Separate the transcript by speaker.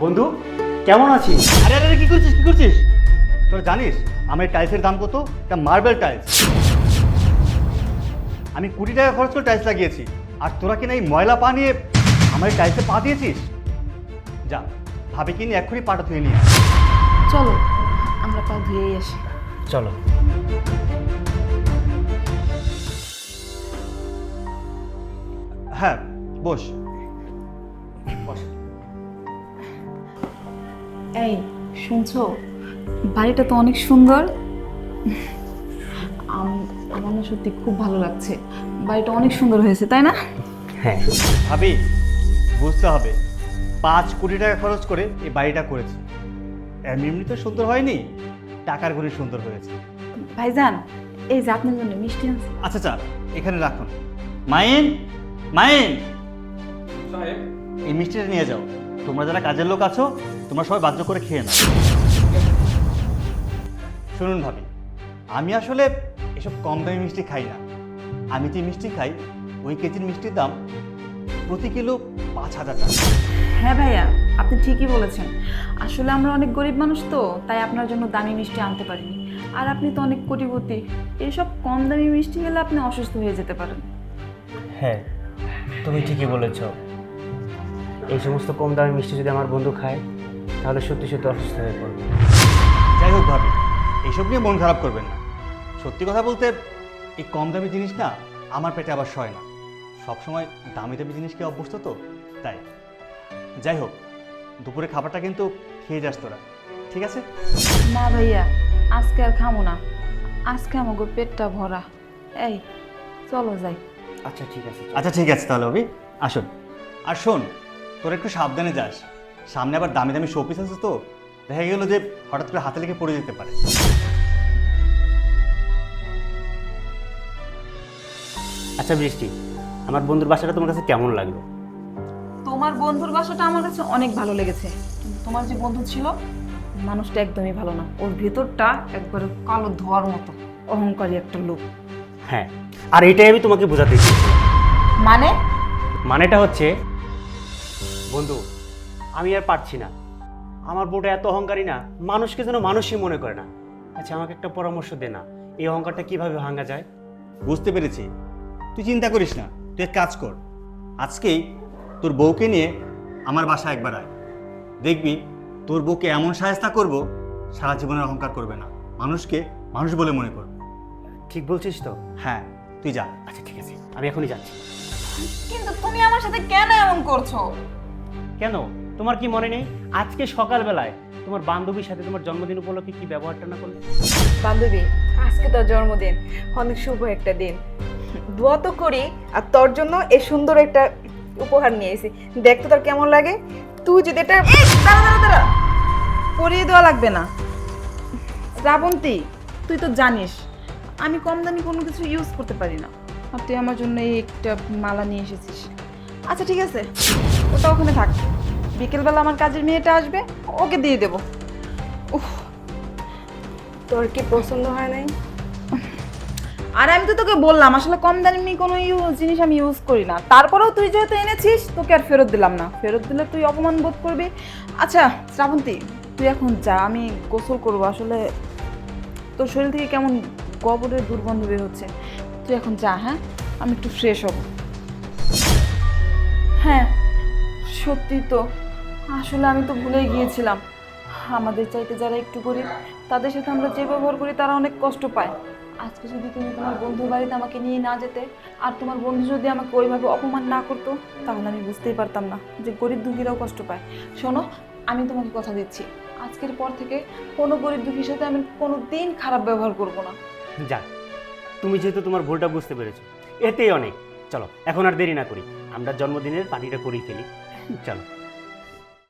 Speaker 1: বন্ধু কেমন আছিস?
Speaker 2: আরে আরে কি করছিস তোরা জানিস আমার টাইলসের দাম কত? এটা মার্বেল টাইলস। আমি 20 টাকা খরচ করে টাইলস লাগিয়েছি, আর তোরা কিনা এই ময়লা পা নিয়ে আমার টাইলসে পা দিয়েছিস। যা ভাবি কিনি এক্ষুনি পাটা ধুয়ে নিয়ে আয়।
Speaker 3: চলো আমরা পা ধুয়েই আসি।
Speaker 1: চলো।
Speaker 2: হ্যাঁ বস।
Speaker 3: এই শুনছো, বাড়িটা তো অনেক সুন্দর। আমার না সত্যি খুব ভালো লাগছে, বাড়িটা অনেক সুন্দর হয়েছে তাই না?
Speaker 1: হ্যাঁ
Speaker 2: ভাবি বুঝতে হবে 5 কোটি টাকা খরচ করে এই বাড়িটা করেছি। এমনি তো সুন্দর হয়নি, টাকার গুণে সুন্দর হয়েছে।
Speaker 3: ভাইজান এই যে আপনার জন্য মিষ্টি আনছি।
Speaker 2: আচ্ছা আচ্ছা এখানে রাখুন। মাইন মাইন
Speaker 4: সাহেব,
Speaker 2: এই মিষ্টিটা নিয়ে যাও। তোমরা যারা কাজের লোক আছো তোমরা সবাই বাধ্য করে খেয়ে নাও। শুনুন ভাবি, আমি আসলে এসব কম দামি মিষ্টি খাই না। আমি যে মিষ্টি খাই ওই কেজির মিষ্টির দাম প্রতি কিলো 5,000 টাকা।
Speaker 3: হ্যাঁ ভাইয়া আপনি ঠিকই বলেছেন, আসলে আমরা অনেক গরিব মানুষ তো তাই আপনার জন্য দামি মিষ্টি আনতে পারিনি। আর আপনি তো অনেক কোটিপতি, এইসব কম দামি মিষ্টি খেলে আপনি অসুস্থ হয়ে যেতে পারেন।
Speaker 1: হ্যাঁ তুমি ঠিকই বলেছ। এই সমস্ত কম দামি মিষ্টি যদি আমার বন্ধু খায় তাহলে সত্যি সত্যি অসুস্থ হয়ে পড়বে।
Speaker 2: যাই হোক ভাবি, এইসব নিয়ে মন খারাপ করবেন না। সত্যি কথা বলতে এই কম দামি জিনিস না আমার পেটে আবার সয় না। সবসময় দামি দামি জিনিস খেয়ে অভ্যস্ত তো তাই। যাই হোক দুপুরে খাবারটা কিন্তু খেয়ে যাস তোরা, ঠিক আছে?
Speaker 3: না ভাইয়া আজকে আর খামো না, আজকে আমাকে পেটটা ভরা। এই চলো যাই।
Speaker 1: আচ্ছা ঠিক আছে।
Speaker 2: আচ্ছা ঠিক আছে তাহলে অভি আসুন। আর শোন তোরা একটু সাবধানে যাস, সামনে আবার দামি দামি শোপিস আছে তো, দেখা গেল যে হঠাৎ করে হাতে লেগে পড়ে যেতে পারে।
Speaker 1: আচ্ছা বৃষ্টি, আমার বন্ধুর বাসাটা তোমার কাছে কেমন লাগলো?
Speaker 3: তোমার বন্ধুর বাসাটা আমার কাছে অনেক ভালো লেগেছে, কিন্তু তোমার যে বন্ধু ছিল মানুষটা একদমই ভালো না। ওর ভেতরটা একবারে কালো ধোয়ার মতো, অহংকারী একটা লোক।
Speaker 1: হ্যাঁ আর এটাই আমি তোমাকে বোঝাতে চেয়েছি।
Speaker 3: মানে
Speaker 1: মানেটা হচ্ছে বন্ধু আমি আর পারছি না, আমার বউটা এত অহংকারী না, মানুষকে যেন মানুষই মনে করে না। আচ্ছা আমাকে একটা পরামর্শ দে না, এই অহংকারটা কিভাবে ভাঙা যায়?
Speaker 2: বুঝতে পেরেছি, তুই চিন্তা করিস না, তুই এক কাজ কর, আজকেই তোর বউকে নিয়ে আমার বাসায় একবার আয়। দেখবি তোর বউকে এমন সাহায্য করব সারা জীবনের অহংকার করবে না, মানুষকে মানুষ বলে মনে করবে।
Speaker 1: ঠিক বলছিস তো?
Speaker 2: হ্যাঁ তুই যা।
Speaker 1: আচ্ছা ঠিক আছে আমি এখনই যাচ্ছি।
Speaker 3: কিন্তু তুমি আমার সাথে কেন এমন করছো?
Speaker 1: কেন তোমার কি মনে নেই আজকে সকালবেলায় তোমার বান্ধবীর সাথে তোমার জন্মদিন উপলক্ষে কি ব্যবহারটা না করলে?
Speaker 5: বান্ধবী আজকে তোর জন্মদিন, অনেক শুভ একটা দিন, দোয়া তো করি। আর তোর জন্য এই সুন্দর একটা উপহার নিয়ে এসেছি, দেখ তো তোর কেমন লাগে। তুই যদি এটা
Speaker 3: দাঁড়া পরিয়ে দেওয়া লাগবে না। শ্রাবন্তী তুই তো জানিস আমি কম দামি কোনো কিছু ইউজ করতে পারি না, আর তুই আমার জন্য এই একটা মালা নিয়ে এসেছিস। আচ্ছা ঠিক আছে ওটা ওখানে থাক, বিকেলবেলা আমার কাজের মেয়েটা আসবে, ওকে দিয়ে দেবো। উফ,
Speaker 5: তোর কি পছন্দ হয় নাই?
Speaker 3: আর আমি তো তোকে বললাম আসলে কম দামি কোনো জিনিস আমি ইউজ করি না, তারপরেও তুই যেহেতু এনেছিস তোকে আর ফেরত দিলাম না, ফেরত দিলে তুই অপমান বোধ করবি। আচ্ছা শ্রাবন্তী তুই এখন যা, আমি গোসল করবো। আসলে তোর শরীর থেকে কেমন গোবরের দুর্গন্ধ বের হচ্ছে, তুই এখন যা। হ্যাঁ আমি একটু ফ্রেশ হব। হ্যাঁ সত্যি তো, আসলে আমি তো ভুলেই গিয়েছিলাম, আমাদের চাইতে যারা একটু গরিব তাদের সাথে আমরা যে ব্যবহার করি তারা অনেক কষ্ট পায়। আজকে যদি তুমি তোমার বন্ধুর বাড়িতে আমাকে নিয়ে না যেতে, আর তোমার বন্ধু যদি আমাকে ওইভাবে অপমান না করতো, তাহলে আমি বুঝতেই পারতাম না যে গরিব দুঃখীরাও কষ্ট পায়। শোনো আমি তোমাকে কথা দিচ্ছি, আজকের পর থেকে কোনো গরিব দুঃখীর সাথে আমি কোনো দিন খারাপ ব্যবহার করব না।
Speaker 1: যাক তুমি যেহেতু তোমার ভুলটা বুঝতে পেরেছো এতেই অনেক। চলো এখন আর দেরি না করি, আমরা জন্মদিনের পার্টিটা করেই ফেলি। চলো।